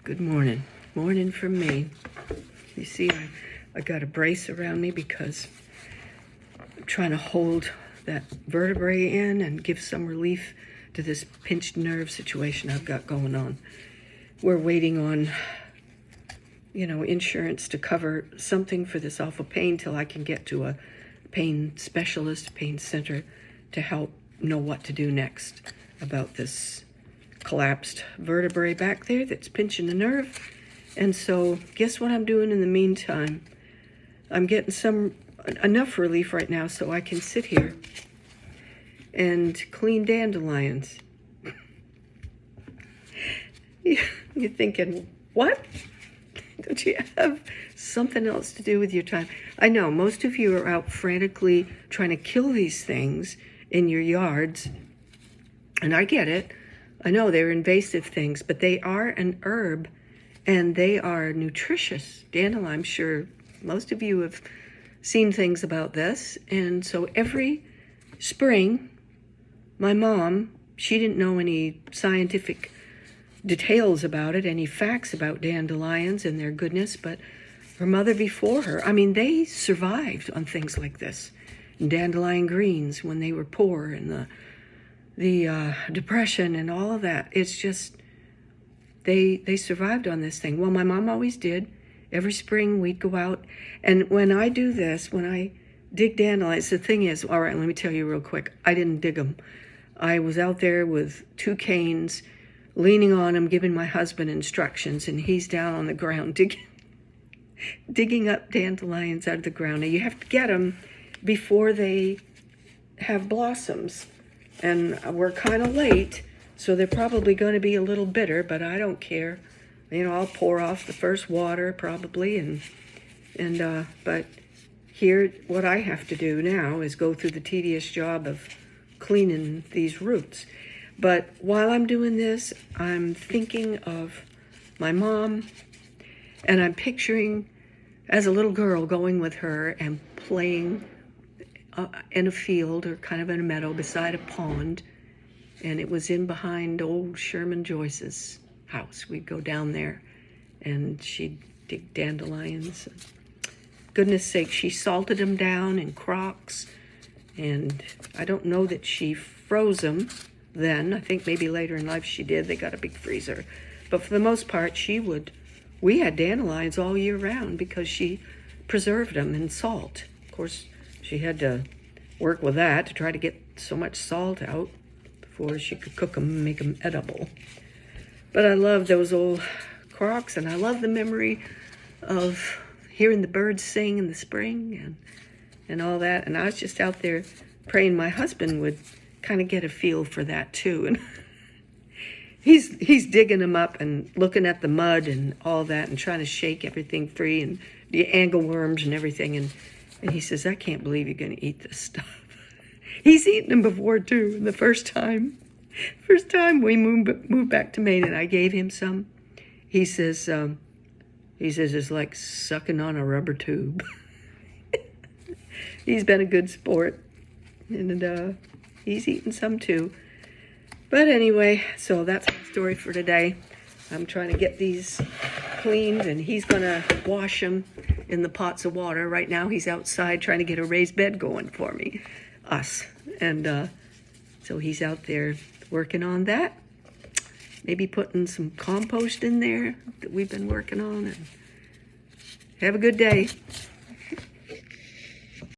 Good morning. Morning from me. You see, I got a brace around me because I'm trying to hold that vertebrae in and give some relief to this pinched nerve situation I've got going on. We're waiting on, insurance to cover something for this awful pain till I can get to a pain specialist, pain center, to help know what to do next about this collapsed vertebrae back there that's pinching the nerve. And so guess what I'm doing in the meantime? I'm getting enough relief right now so I can sit here and clean dandelions. You're thinking, what? Don't you have something else to do with your time? I know most of you are out frantically trying to kill these things in your yards, and I get it. I know they're invasive things, but they are an herb and they are nutritious. Dandelion, I'm sure most of you have seen things about this. And so every spring, my mom, she didn't know any scientific details about it, any facts about dandelions and their goodness, but her mother before her, they survived on things like this. Dandelion greens when they were poor, and the depression and all of that. It's just, they survived on this thing. Well, my mom always did. Every spring we'd go out. And when I do this, when I dig dandelions, the thing is, all right, let me tell you real quick. I didn't dig them. I was out there with two canes, leaning on them, giving my husband instructions, and he's down on the ground digging up dandelions out of the ground. Now, you have to get them before they have blossoms. And we're kind of late, so they're probably going to be a little bitter, but I don't care. I'll pour off the first water probably, but here, what I have to do now is go through the tedious job of cleaning these roots. But while I'm doing this, I'm thinking of my mom, and I'm picturing as a little girl going with her and playing in a field or kind of in a meadow beside a pond, and it was in behind old Sherman Joyce's house. We'd go down there and she'd dig dandelions. Goodness sake, she salted them down in crocks, and I don't know that she froze them then. I think maybe later in life she did. They got a big freezer, but for the most part we had dandelions all year round because she preserved them in salt. Of course, she had to work with that to try to get so much salt out before she could cook them and make them edible. But I love those old crocks, and I love the memory of hearing the birds sing in the spring and all that. And I was just out there praying my husband would kind of get a feel for that too. And he's digging them up and looking at the mud and all that and trying to shake everything free and the angleworms and everything. And he says, I can't believe you're going to eat this stuff. He's eaten them before, too. And the first time we moved back to Maine and I gave him some, he says it's like sucking on a rubber tube. He's been a good sport. And he's eaten some, too. But anyway, so that's my story for today. I'm trying to get these cleaned, and he's going to wash them in the pots of water. Right now he's outside trying to get a raised bed going for us. And so he's out there working on that. Maybe putting some compost in there that we've been working on. And have a good day.